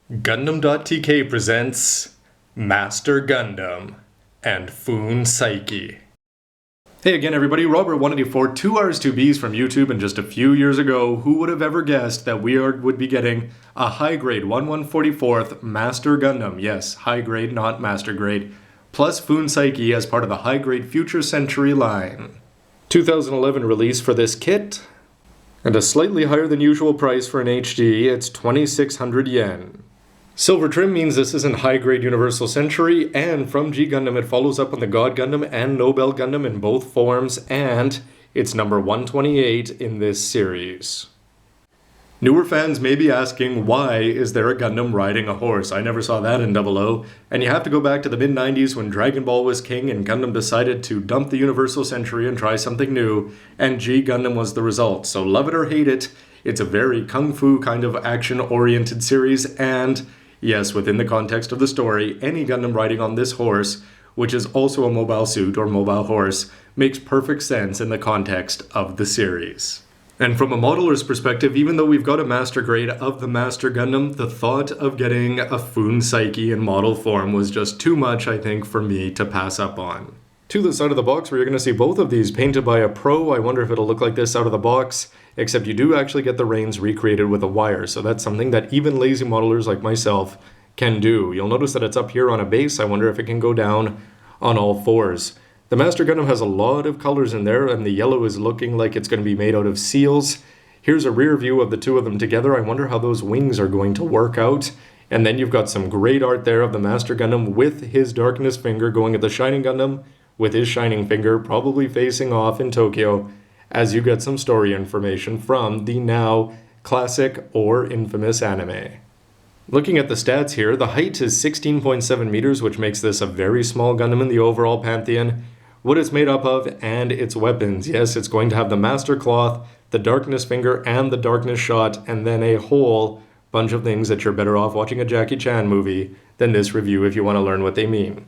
Gundam.tk presents Master Gundam and Fuun Saiki. Hey again everybody, Robert184, 2 R's 2 B's from YouTube, and just a few years ago, who would have ever guessed that we would be getting a high grade 1/144th Master Gundam, yes, high grade, not master grade, plus Fuun Saiki as part of the high grade Future Century line. 2011 release for this kit, and a slightly higher than usual price for an HD, it's 2,600 yen. Silver trim means this isn't high-grade Universal Century, and from G Gundam it follows up on the God Gundam and Nobel Gundam in both forms, and it's number 128 in this series. Newer fans may be asking, why is there a Gundam riding a horse? I never saw that in 00, and you have to go back to the mid-90s when Dragon Ball was king and Gundam decided to dump the Universal Century and try something new, and G Gundam was the result. So love it or hate it, it's a very kung fu kind of action-oriented series, and yes, within the context of the story, any Gundam riding on this horse, which is also a mobile suit or mobile horse, makes perfect sense in the context of the series. And from a modeler's perspective, even though we've got a master grade of the Master Gundam, the thought of getting a Fuun Saiki in model form was just too much, I think, for me to pass up on. To the side of the box where you're going to see both of these painted by a pro. I wonder if it'll look like this out of the box, except you do actually get the reins recreated with a wire, so that's something that even lazy modelers like myself can do. You'll notice that it's up here on a base. I wonder if it can go down on all fours. The Master Gundam has a lot of colors in there, and the yellow is looking like it's going to be made out of seals. Here's a rear view of the two of them together. I wonder how those wings are going to work out. And then you've got some great art there of the Master Gundam with his Darkness finger going at the Shining Gundam, with his Shining finger probably facing off in Tokyo, as you get some story information from the now classic or infamous anime. Looking at the stats here, the height is 16.7 meters, which makes this a very small Gundam in the overall pantheon. What it's made up of, and its weapons. Yes, it's going to have the Master Cloth, the Darkness Finger, and the Darkness Shot, and then a whole bunch of things that you're better off watching a Jackie Chan movie than this review if you want to learn what they mean.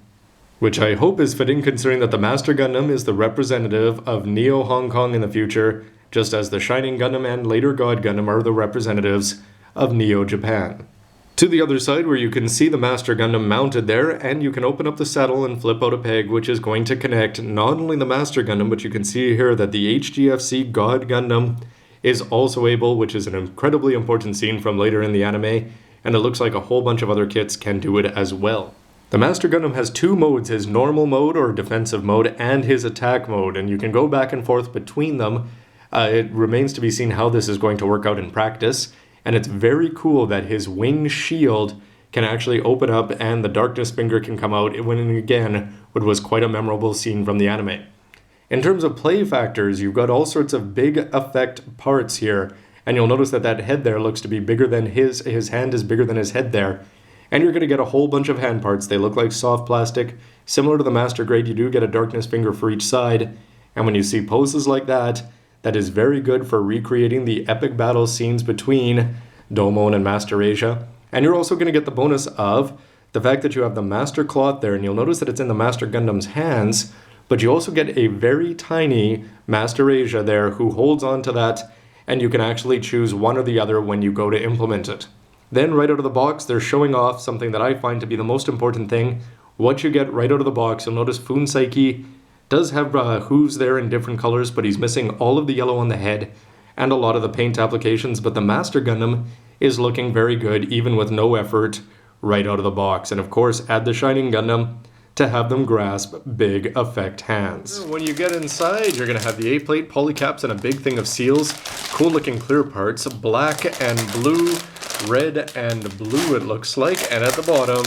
Which I hope is fitting, considering that the Master Gundam is the representative of Neo Hong Kong in the future, just as the Shining Gundam and later God Gundam are the representatives of Neo Japan. To the other side, where you can see the Master Gundam mounted there, and you can open up the saddle and flip out a peg, which is going to connect not only the Master Gundam, but you can see here that the HGFC God Gundam is also able, which is an incredibly important scene from later in the anime, and it looks like a whole bunch of other kits can do it as well. The Master Gundam has two modes, his normal mode or defensive mode and his attack mode, and you can go back and forth between them. It remains to be seen how this is going to work out in practice, and it's very cool that his wing shield can actually open up and the Darkness Finger can come out, winning again what was quite a memorable scene from the anime. In terms of play factors, you've got all sorts of big effect parts here, and you'll notice that that head there looks to be bigger than his hand is bigger than his head there. And you're going to get a whole bunch of hand parts. They look like soft plastic. Similar to the Master Grade, you do get a Darkness Finger for each side. And when you see poses like that, that is very good for recreating the epic battle scenes between Domon and Master Asia. And you're also going to get the bonus of the fact that you have the Master Cloth there. And you'll notice that it's in the Master Gundam's hands. But you also get a very tiny Master Asia there who holds on to that. And you can actually choose one or the other when you go to implement it. Then right out of the box, they're showing off something that I find to be the most important thing. What you get right out of the box, you'll notice Fuun Saiki does have hooves there in different colors, but he's missing all of the yellow on the head and a lot of the paint applications. But the Master Gundam is looking very good, even with no effort, right out of the box. And of course, add the Shining Gundam to have them grasp big effect hands. When you get inside, you're going to have the A-plate, polycaps, and a big thing of seals. Cool looking clear parts, black and blue, red and blue it looks like, and at the bottom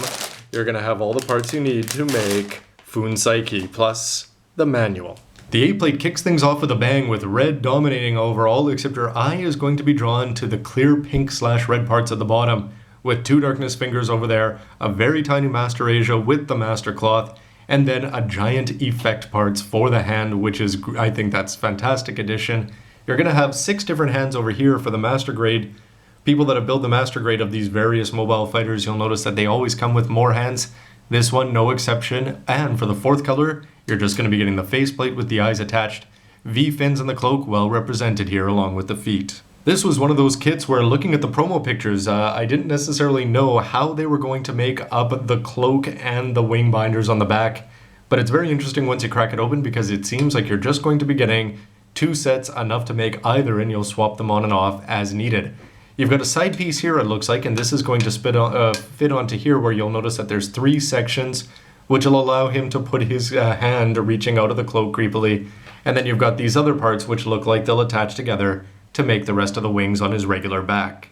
you're going to have all the parts you need to make Fuun Saiki, plus the manual. The A-plate kicks things off with a bang with red dominating overall, except your eye is going to be drawn to the clear pink/red parts at the bottom, with two Darkness Fingers over there, a very tiny Master Asia with the Master Cloth, and then a giant effect parts for the hand, which is, I think that's fantastic addition. You're going to have 6 different hands over here for the Master Grade. People that have built the Master Grade of these various mobile fighters, you'll notice that they always come with more hands. This one, no exception. And for the 4th color, you're just going to be getting the faceplate with the eyes attached. V-fins in the cloak, well represented here along with the feet. This was one of those kits where looking at the promo pictures, I didn't necessarily know how they were going to make up the cloak and the wing binders on the back, but it's very interesting once you crack it open because it seems like you're just going to be getting 2 sets, enough to make either, and you'll swap them on and off as needed. You've got a side piece here, it looks like, and this is going to fit onto here, where you'll notice that there's 3 sections, which will allow him to put his hand reaching out of the cloak creepily. And then you've got these other parts which look like they'll attach together to make the rest of the wings on his regular back.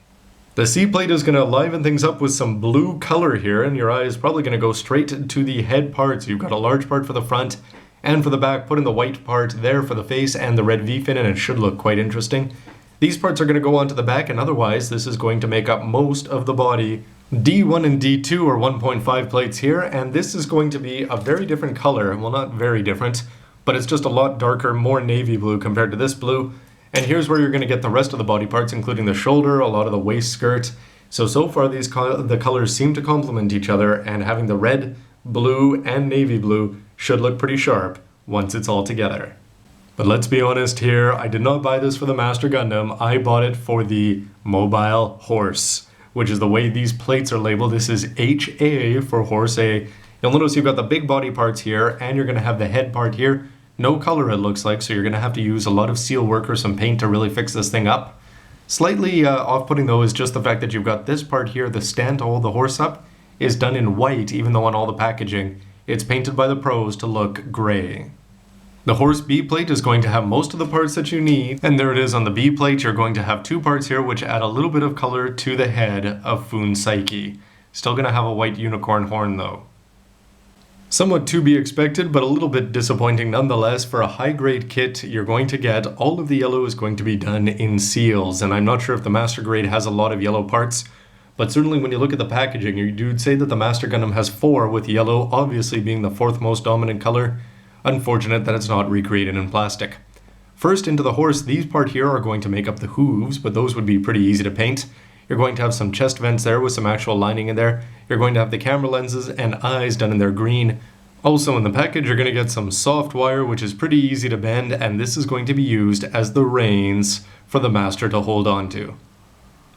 The C-plate is going to liven things up with some blue color here, and your eye is probably going to go straight to the head parts. You've got a large part for the front and for the back. Put in the white part there for the face and the red V-fin, and it should look quite interesting. These parts are going to go onto the back, and otherwise this is going to make up most of the body. D1 and D2 are 1.5 plates here, and this is going to be a very different color. Well, not very different, but it's just a lot darker, more navy blue compared to this blue. And here's where you're going to get the rest of the body parts, including the shoulder, a lot of the waist skirt. So far the colors seem to complement each other, and having the red, blue, and navy blue should look pretty sharp once it's all together. But let's be honest here, I did not buy this for the Master Gundam, I bought it for the mobile horse, which is the way these plates are labeled. This is HA for horse A. You'll notice you've got the big body parts here, and you're going to have the head part here. No color it looks like, so you're going to have to use a lot of seal work or some paint to really fix this thing up. Slightly off-putting though is just the fact that you've got this part here, the stand to hold the horse up, is done in white, even though on all the packaging it's painted by the pros to look gray. The horse B plate is going to have most of the parts that you need, and there it is on the B plate. You're going to have 2 parts here which add a little bit of color to the head of Fuun Saiki. Still going to have a white unicorn horn though. Somewhat to be expected, but a little bit disappointing nonetheless. For a high-grade kit, you're going to get all of the yellow is going to be done in seals, and I'm not sure if the Master Grade has a lot of yellow parts, but certainly when you look at the packaging, you'd say that the Master Gundam has 4, with yellow obviously being the 4th most dominant color. Unfortunate that it's not recreated in plastic. First, into the horse, these part here are going to make up the hooves, but those would be pretty easy to paint. You're going to have some chest vents there with some actual lining in there. You're going to have the camera lenses and eyes done in their green. Also in the package, you're going to get some soft wire, which is pretty easy to bend, and this is going to be used as the reins for the master to hold on to.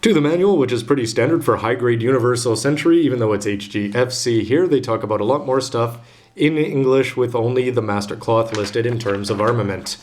To the manual, which is pretty standard for high-grade Universal Century, even though it's HGFC here, they talk about a lot more stuff in English with only the master cloth listed in terms of armament.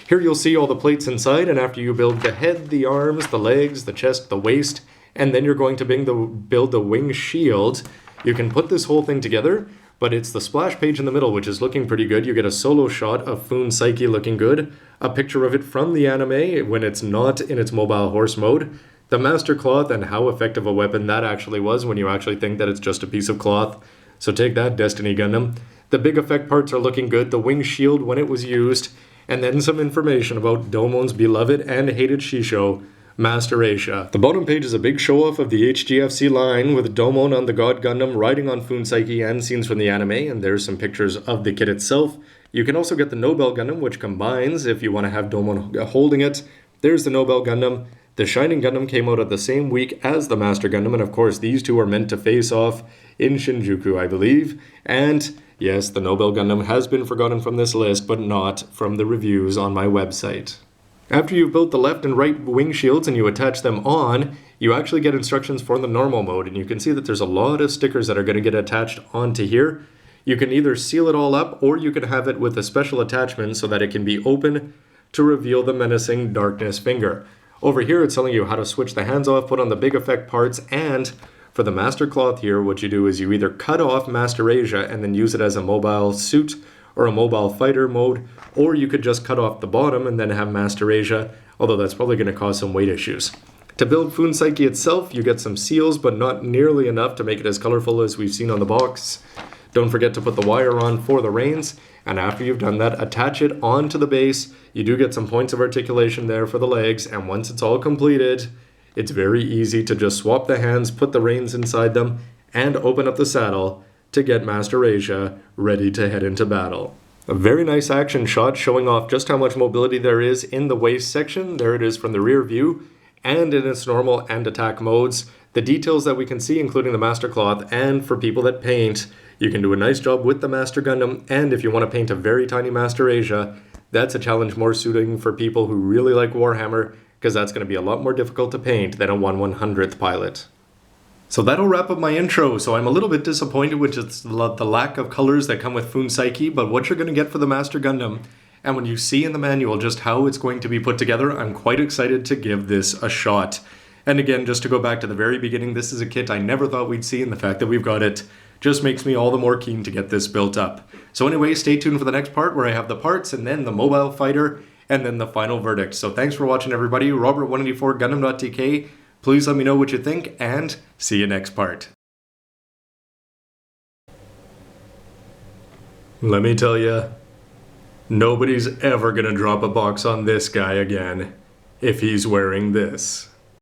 Here you'll see all the plates inside, and after you build the head, the arms, the legs, the chest, the waist, and then you're going to build the wing shield, you can put this whole thing together, but it's the splash page in the middle which is looking pretty good. You get a solo shot of Fuun Saiki looking good, a picture of it from the anime when it's not in its mobile horse mode, the master cloth and how effective a weapon that actually was when you actually think that it's just a piece of cloth. So take that, Destiny Gundam. The big effect parts are looking good, the wing shield when it was used, and then some information about Domon's beloved and hated Shisho, Master Asia. The bottom page is a big show-off of the HGFC line with Domon on the God Gundam riding on Fuun Saiki and scenes from the anime, and there's some pictures of the kit itself. You can also get the Nobel Gundam, which combines if you want to have Domon holding it. There's the Nobel Gundam. The Shining Gundam came out at the same week as the Master Gundam, and of course these two are meant to face off in Shinjuku, I believe. And yes, the Nobel Gundam has been forgotten from this list, but not from the reviews on my website. After you've built the left and right wing shields and you attach them on, you actually get instructions for the normal mode, and you can see that there's a lot of stickers that are going to get attached onto here. You can either seal it all up, or you can have it with a special attachment so that it can be open to reveal the menacing darkness finger. Over here it's telling you how to switch the hands off, put on the big effect parts, and for the master cloth here, what you do is you either cut off Master Asia and then use it as a mobile suit or a mobile fighter mode, or you could just cut off the bottom and then have Master Asia, although that's probably going to cause some weight issues. To build Fuun Saiki itself, you get some seals, but not nearly enough to make it as colorful as we've seen on the box. Don't forget to put the wire on for the reins, and after you've done that, attach it onto the base. You do get some points of articulation there for the legs, and once it's all completed, it's very easy to just swap the hands, put the reins inside them, and open up the saddle to get Master Asia ready to head into battle. A very nice action shot showing off just how much mobility there is in the waist section. There it is from the rear view, and in its normal and attack modes. The details that we can see, including the master cloth, and for people that paint, you can do a nice job with the Master Gundam, and if you want to paint a very tiny Master Asia, that's a challenge more suiting for people who really like Warhammer because that's going to be a lot more difficult to paint than a 1/100th pilot. So that'll wrap up my intro. So I'm a little bit disappointed with just the lack of colors that come with Fuun Saiki, but what you're going to get for the Master Gundam, and when you see in the manual just how it's going to be put together, I'm quite excited to give this a shot. And again, just to go back to the very beginning, this is a kit I never thought we'd see, and the fact that we've got it just makes me all the more keen to get this built up. So anyway, stay tuned for the next part where I have the parts, and then the mobile fighter, and then the final verdict. So thanks for watching, everybody. Robert184 gundam.tk. Please let me know what you think, and see you next part. Let me tell you, nobody's ever gonna drop a box on this guy again if he's wearing this.